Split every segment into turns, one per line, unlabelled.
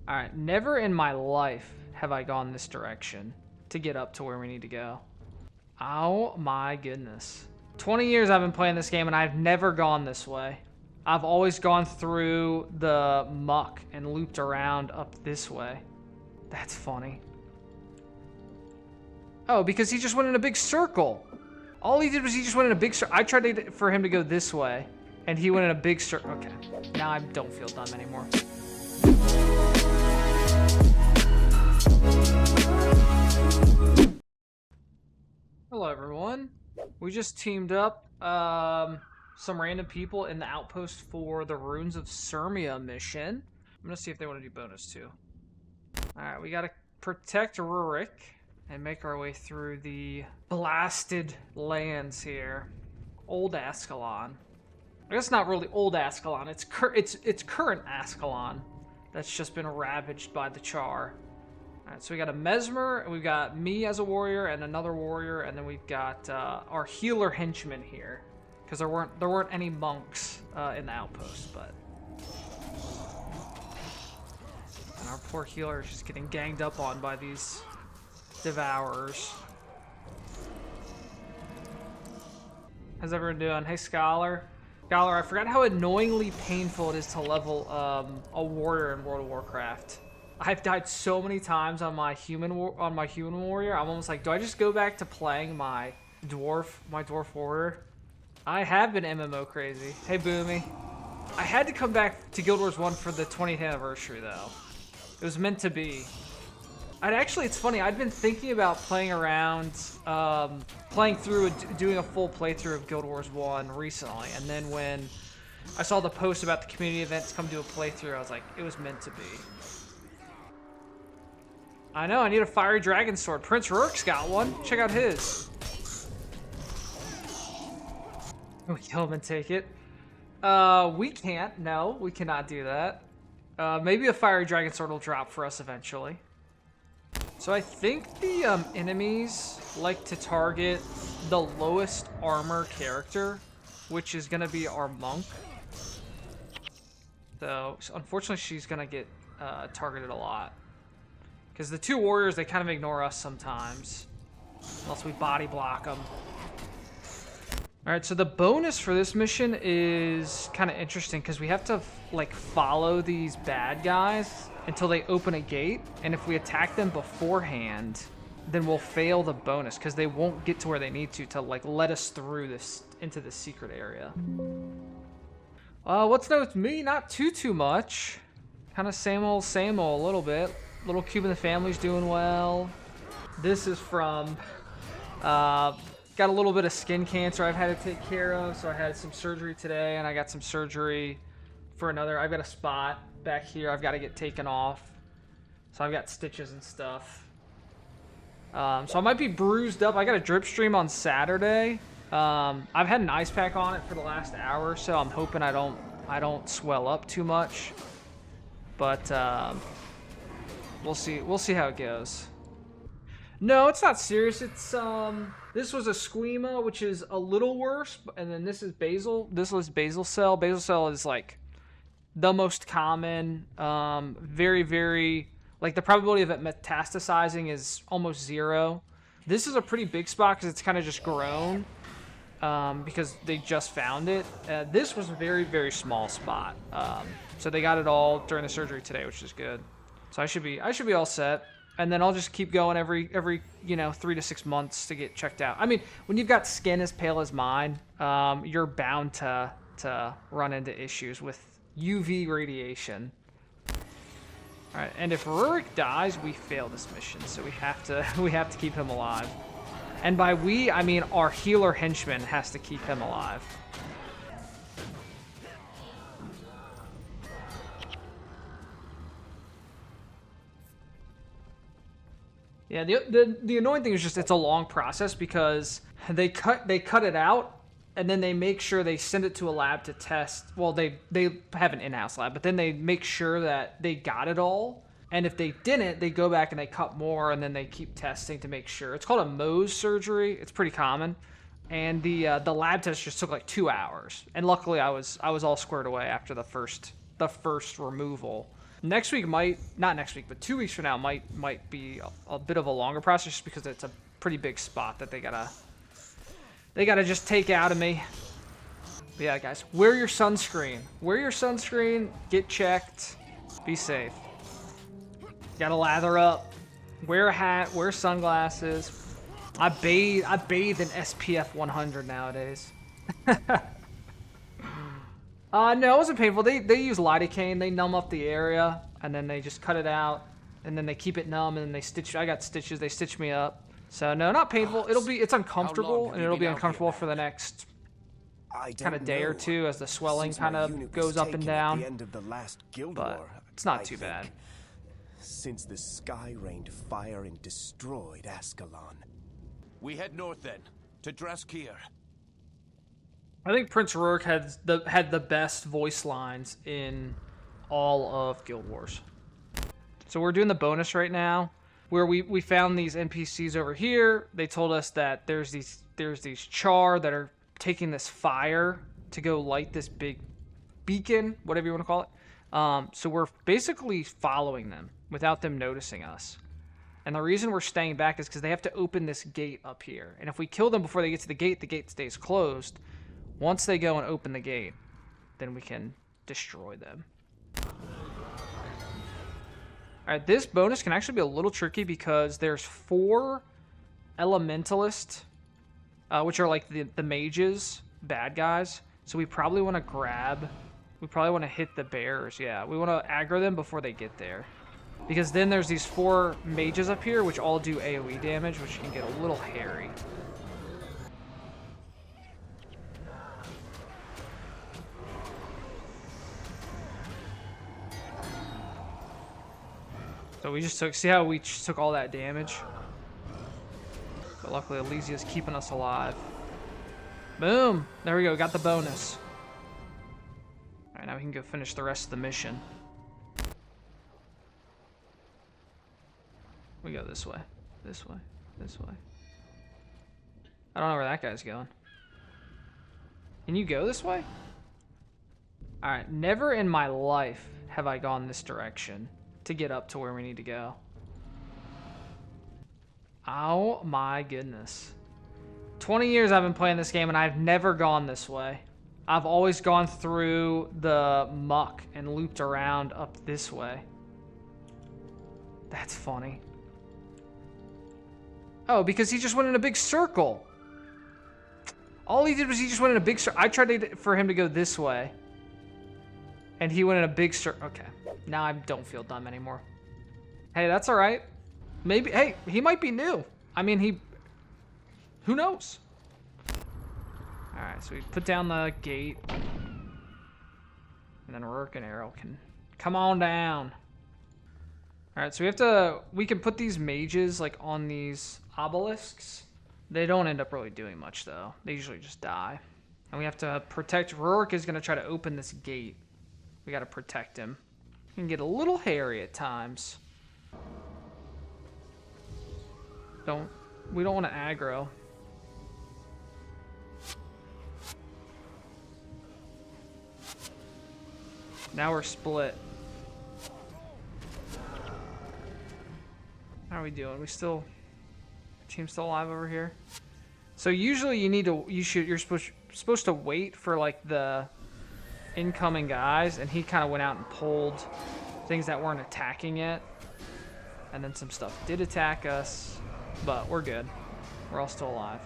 All right, never in my life have I gone this direction to get up to where we need to go. Oh my goodness. 20 years I've been playing this game and I've never gone this way. I've always gone through the muck and looped around up this way. That's funny. Oh, because he just went in a big circle. All he did was he just went in a big circle. I tried for him to go this way, and he went in a big circle. Okay, now I don't feel dumb anymore. Hello, everyone. We just teamed up some random people in the outpost for the Runes of Sirmia mission. I'm gonna see if they want to do bonus too. All right, we gotta protect Rurick and make our way through the blasted lands here. Old Ascalon. I guess not really old Ascalon. It's current Ascalon that's just been ravaged by the Char. All right, so we got a Mesmer, and we've got me as a warrior and another warrior, and then we've got our healer henchman here, because there weren't any monks in the outpost, but. And our poor healer is just getting ganged up on by these devourers. How's everyone doing? Hey, Scholar. Scholar, I forgot how annoyingly painful it is to level a warrior in World of Warcraft. I've died so many times on my human warrior. I'm almost like, do I just go back to playing my dwarf warrior? I have been MMO crazy. Hey, Boomy. I had to come back to Guild Wars 1 for the 20th anniversary, though. It was meant to be. It's funny, I'd been thinking about playing around, playing through, doing a full playthrough of Guild Wars 1 recently, and then when I saw the post about the community events come do a playthrough, I was like, it was meant to be. I know, I need a fiery dragon sword. Prince Rurick's got one. Check out his. We kill him and take it. We can't. No, we cannot do that. Maybe a fiery dragon sword will drop for us eventually. So I think the enemies like to target the lowest armor character, which is going to be our monk. So unfortunately, she's going to get targeted a lot. Because the two warriors, they kind of ignore us sometimes. Unless we body block them. Alright, so the bonus for this mission is kind of interesting because we have to, like, follow these bad guys until they open a gate. And if we attack them beforehand, then we'll fail the bonus because they won't get to where they need to, like, let us through this, into the secret area. What's new with me? Not too much. Kind of same old, a little bit. Little Cube in the family's doing well. This is from, got a little bit of skin cancer I've had to take care of, so I had some surgery today, and I got some surgery for another. I've got a spot back here I've got to get taken off, so I've got stitches and stuff. So I might be bruised up. I got a drip stream on Saturday. I've had an ice pack on it for the last hour or so. I'm hoping I don't swell up too much, but we'll see how it goes. No, it's not serious. It's this was a squema, which is a little worse, and then this is basal. This was basal cell. Basal cell is like the most common. Very, very, like, the probability of it metastasizing is almost zero. This is a pretty big spot because it's kind of just grown because they just found it. This was a very, very small spot. So they got it all during the surgery today, which is good. So I should be all set. And then I'll just keep going every 3 to 6 months to get checked out. I mean, when you've got skin as pale as mine, you're bound to run into issues with UV radiation. All right, and if Rurick dies, we fail this mission, so we have to keep him alive. And by we, I mean our healer henchman has to keep him alive. Yeah, the annoying thing is just it's a long process because they cut it out and then they make sure they send it to a lab to test. Well, they have an in-house lab, but then they make sure that they got it all. And if they didn't, they go back and they cut more and then they keep testing to make sure. It's called a Mohs surgery. It's pretty common. And the lab test just took like 2 hours. And luckily I was all squared away after the first removal. Next week might, not next week, but 2 weeks from now might be a bit of a longer process just because it's a pretty big spot that they gotta just take out of me. But yeah, guys, wear your sunscreen. Wear your sunscreen, get checked, be safe. Gotta lather up, wear a hat, wear sunglasses. I bathe in SPF 100 nowadays. No, it wasn't painful. They use lidocaine. They numb up the area, and then they just cut it out, and then they keep it numb, and then they stitch. I got stitches. They stitch me up. So no, not painful. It's uncomfortable, and it'll be uncomfortable for the next kind of day or two as the swelling kind of goes up and down. But it's not too bad.
Since the sky rained fire and destroyed Ascalon.
We head north then, to Draskir.
I think Prince Rurick had the best voice lines in all of Guild Wars. So we're doing the bonus right now, where we found these NPCs over here. They told us that there's these char that are taking this fire to go light this big beacon, whatever you want to call it. So we're basically following them without them noticing us. And the reason we're staying back is because they have to open this gate up here. And if we kill them before they get to the gate stays closed. Once they go and open the gate, then we can destroy them. Alright, this bonus can actually be a little tricky because there's 4 elementalists, which are like the mages, bad guys. So we probably want to hit the bears. Yeah, we want to aggro them before they get there. Because then there's these 4 mages up here, which all do AoE damage, which can get a little hairy. So we just see how we just took all that damage? But luckily Elysia's keeping us alive. Boom! There we go, got the bonus. Alright, now we can go finish the rest of the mission. We go this way, this way, this way. I don't know where that guy's going. Can you go this way? Alright, never in my life have I gone this direction to get up to where we need to go. Oh my goodness. 20 years I've been playing this game and I've never gone this way. I've always gone through the muck and looped around up this way. That's funny. Oh, because he just went in a big circle. All he did was he just went in a big circle. I tried for him to go this way. And he went in a big circle. Okay. Now I don't feel dumb anymore. Hey, that's all right. Maybe, hey, he might be new. I mean, who knows? All right, so we put down the gate. And then Rurick and Arrow can come on down. All right, so we can put these mages like on these obelisks. They don't end up really doing much though. They usually just die. And we have to protect, Rurick is gonna try to open this gate. We gotta protect him. He can get a little hairy at times. We don't want to aggro. Now we're split. How are we doing? Team's still alive over here. So usually you're supposed to wait for like the incoming guys, and he kind of went out and pulled things that weren't attacking yet. And then some stuff did attack us, but we're good. We're all still alive.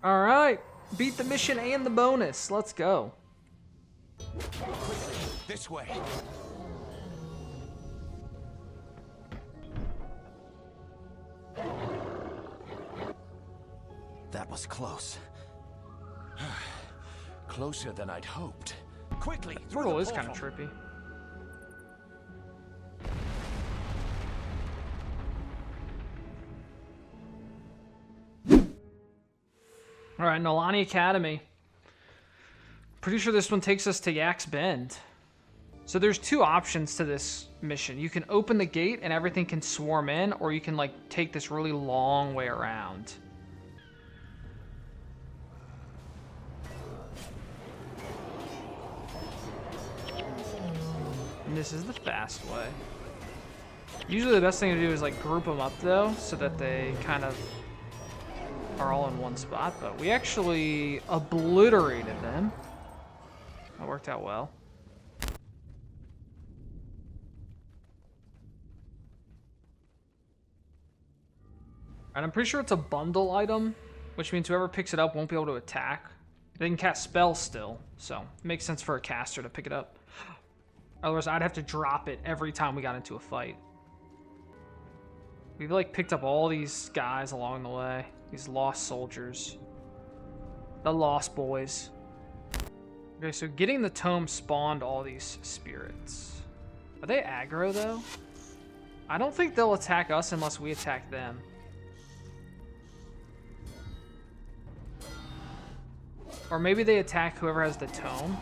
All right, beat the mission and the bonus. Let's go.
This way.
That was close.
Closer than I'd hoped. Quickly!
Portal is kind of trippy. Alright, Nolani Academy. Pretty sure this one takes us to Yak's Bend. So there's 2 options to this mission. You can open the gate and everything can swarm in, or you can like take this really long way around. this is the fast way. Usually the best thing to do is like group them up though, so that they kind of are all in one spot, but we actually obliterated them. That worked out well. And I'm pretty sure it's a bundle item, which means whoever picks it up won't be able to attack. They can cast spells still, so it makes sense for a caster to pick it up. Otherwise, I'd have to drop it every time we got into a fight. We've like picked up all these guys along the way. These lost soldiers. The lost boys. Okay, so getting the tome spawned all these spirits. Are they aggro though? I don't think they'll attack us unless we attack them. Or maybe they attack whoever has the tome.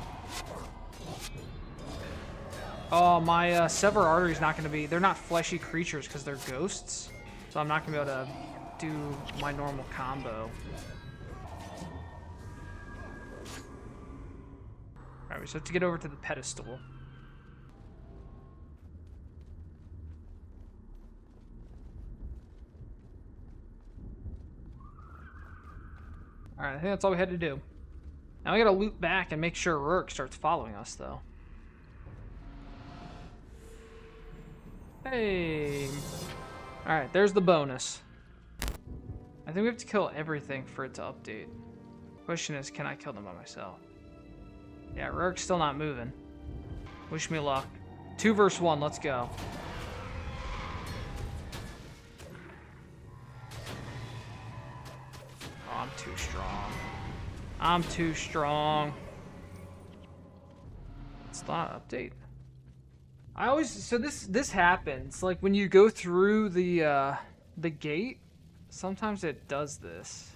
Oh, my Sever Artery's not going to be... They're not fleshy creatures because they're ghosts. So I'm not going to be able to do my normal combo. Alright, we just have to get over to the pedestal. Alright, I think that's all we had to do. Now we gotta loop back and make sure Rurick starts following us, though. Hey! Alright, there's the bonus. I think we have to kill everything for it to update. Question is, can I kill them by myself? Yeah, Rurick's still not moving. Wish me luck. 2 versus 1, let's go. Oh, I'm too strong. I'm too strong. It's not update. I always so this happens like when you go through the gate. Sometimes it does this,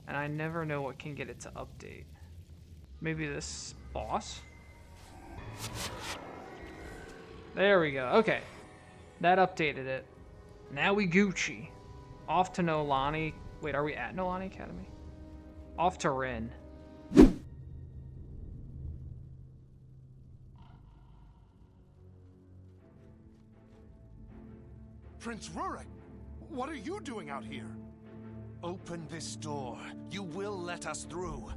and I never know what can get it to update. Maybe this boss. There we go. Okay, that updated it. Now we Gucci. Off to Nolani. Wait, are we at Nolani Academy? Off to Rin.
Prince Rurick, what are you doing out here? Open this door. You will let us through.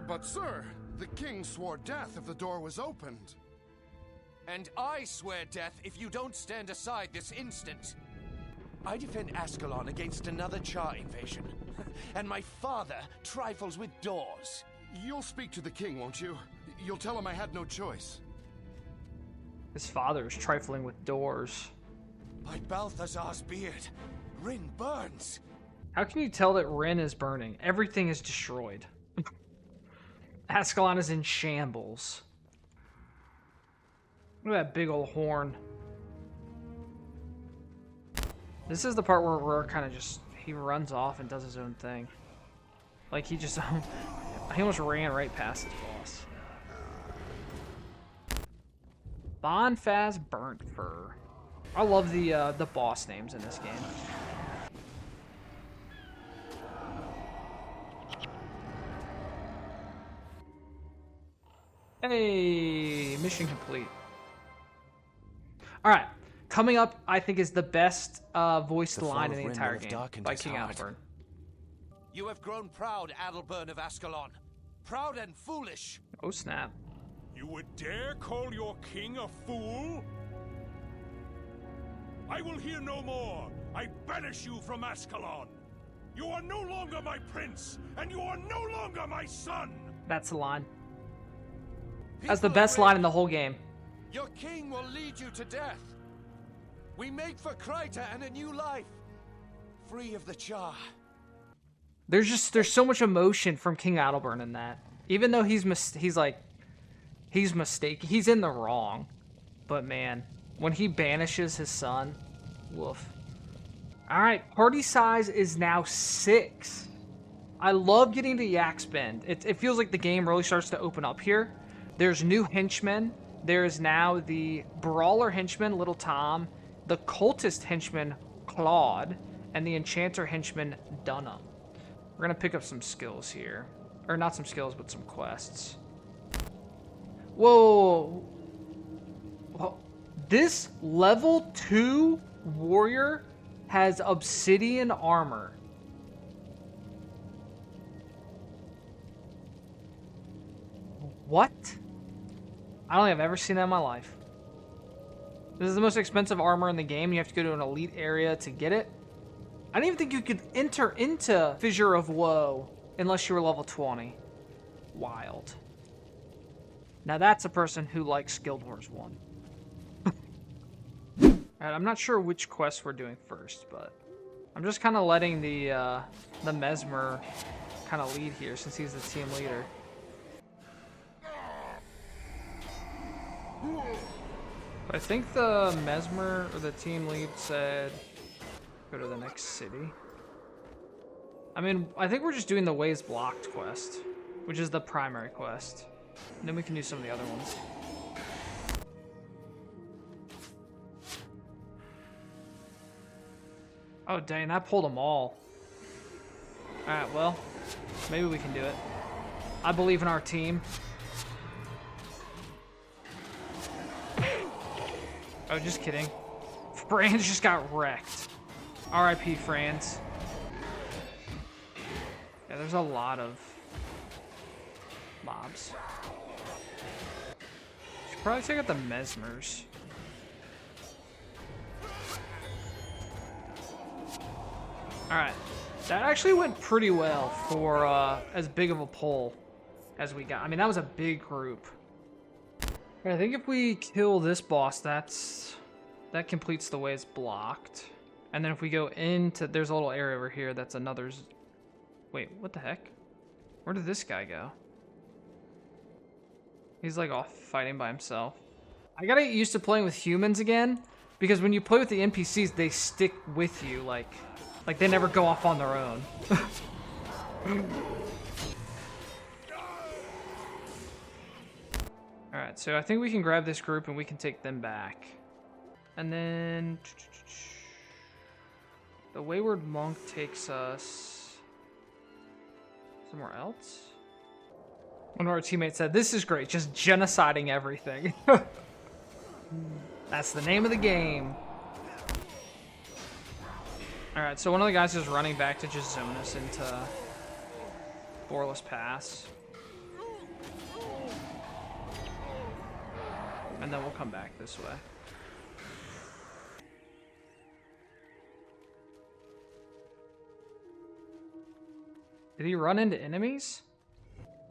But sir, the king swore death if the door was opened.
And I swear death if you don't stand aside this instant. I defend Ascalon against another Char invasion. And my father trifles with doors.
You'll speak to the king, won't you? You'll tell him I had no choice.
His father is trifling with doors.
By Balthazar's beard, Rin burns.
How can you tell that Rin is burning? Everything is destroyed. Ascalon is in shambles. Look at that big old horn. This is the part where Rurick kind of just... He runs off and does his own thing. Like, he just... he almost ran right past his boss. Bonfaz Burnt Fur. I love the boss names in this game. Hey, mission complete. All right, coming up, I think is the best voiced line in the entire game by King Adalbern.
You have grown proud, Adalbern of Ascalon. Proud and foolish.
Oh snap!
You would dare call your king a fool? I will hear no more. I banish you from Ascalon. You are no longer my prince, and you are no longer my son.
That's the line. That's the best line in the whole game.
Your king will lead you to death. We make for Kryta and a new life, free of the Char.
There's so much emotion from King Adalbern in that. Even though he's mistaken, he's in the wrong. But man, when he banishes his son, woof. All right, party size is now 6. I love getting to Yak's Bend. It feels like the game really starts to open up here. There's new henchmen. There is now the brawler henchman, Little Tom, the cultist henchman, Claude, and the enchanter henchman, Dunham. We're gonna pick up some skills here. Or not some skills, but some quests. Whoa! Well, This level 2 warrior has obsidian armor. What? I don't think I've ever seen that in my life. This is the most expensive armor in the game. You have to go to an elite area to get it. I didn't even think you could enter into Fissure of Woe unless you were level 20. Wild. Now that's a person who likes Guild Wars 1. Alright, I'm not sure which quest we're doing first, but I'm just kind of letting the Mesmer kind of lead here since he's the team leader. I think the Mesmer or the team lead said go to the next city. I mean, I think we're just doing the Ways Blocked quest, which is the primary quest. And then we can do some of the other ones. Oh, dang, that pulled them all. Alright, well, maybe we can do it. I believe in our team. Oh, just kidding. Franz just got wrecked. R.I.P. Franz. Yeah, there's a lot of mobs. Should probably take out the Mesmers. Alright. That actually went pretty well for as big of a pull as we got. I mean, that was a big group. I think if we kill this boss, that completes the Ways Blocked. And then if we go into, there's a little area over here that's another. Wait, what the heck? Where did this guy go? He's like off fighting by himself. I gotta get used to playing with humans again, because when you play with the NPCs, they stick with you, like they never go off on their own. Alright, so I think we can grab this group and we can take them back. And then the Wayward Monk takes us somewhere else. One of our teammates said, "This is great, just genociding everything." That's the name of the game. Alright, so one of the guys is running back to just zone us into Boreless Pass. And then we'll come back this way. Did he run into enemies?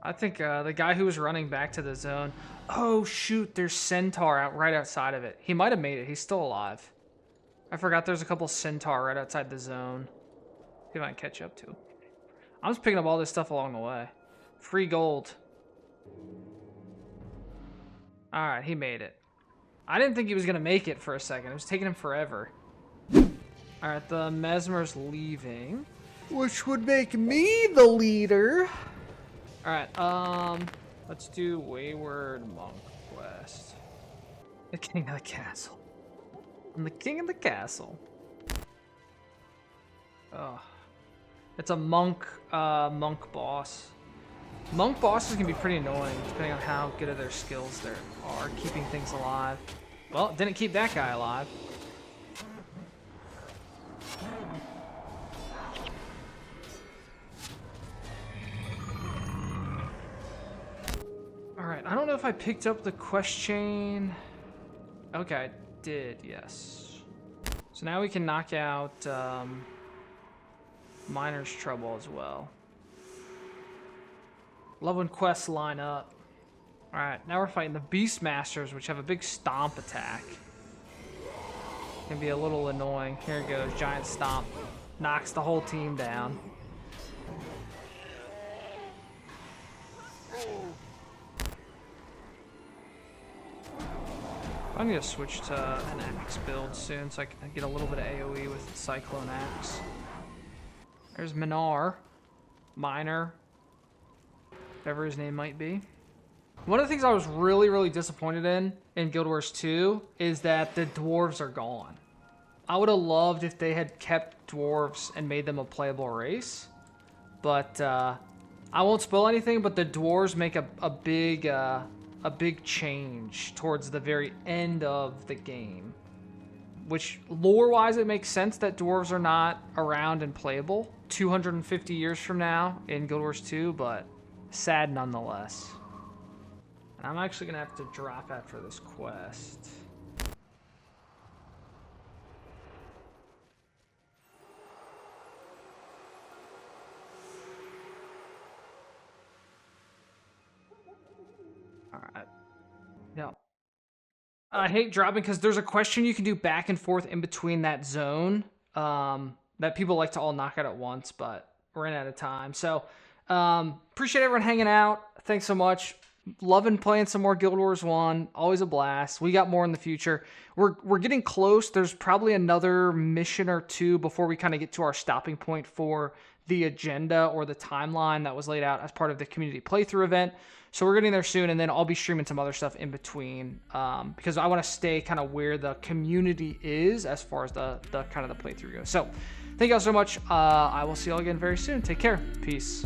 I think the guy who was running back to the zone. Oh shoot, there's Centaur out right outside of it. He might have made it. He's still alive. I forgot there's a couple Centaur right outside the zone. See if I can catch up to him. I'm just picking up all this stuff along the way. Free gold. Alright, he made it. I didn't think he was going to make it for a second. It was taking him forever. Alright, the Mesmer's leaving, which would make me the leader. Alright, let's do Wayward Monk quest. The King of the Castle. I'm the King of the Castle. Oh. It's a monk boss. Monk bosses can be pretty annoying, depending on how good of their skills there are keeping things alive. Well, didn't keep that guy alive. Alright, I don't know if I picked up the quest chain. Okay, I did, yes. So now we can knock out Miner's Trouble as well. Love when quests line up. Alright, now we're fighting the Beastmasters, which have a big stomp attack. Can be a little annoying. Here it goes, giant stomp. Knocks the whole team down. I need to switch to an axe build soon so I can get a little bit of AoE with the Cyclone Axe. There's Minar. Miner. Whatever his name might be. One of the things I was really disappointed in Guild Wars 2 is that the dwarves are gone. I would have loved if they had kept dwarves and made them a playable race. But I won't spoil anything, but the dwarves make a big a big change towards the very end of the game. Which, lore-wise, it makes sense that dwarves are not around and playable 250 years from now in Guild Wars 2, but sad nonetheless. And I'm actually going to have to drop after this quest. Alright. Yeah. I hate dropping because there's a question you can do back and forth in between that zone that people like to all knock out at once, but we're running out of time. So appreciate everyone hanging out. Thanks so much. Loving playing some more Guild Wars 1. Always a blast. We got more in the future. We're getting close. There's probably another mission or two before we kind of get to our stopping point for the agenda or the timeline that was laid out as part of the community playthrough event. So we're getting there soon, and then I'll be streaming some other stuff in between because I want to stay kind of where the community is as far as the kind of the playthrough goes. So thank you all so much. I will see you all again very soon. Take care. Peace.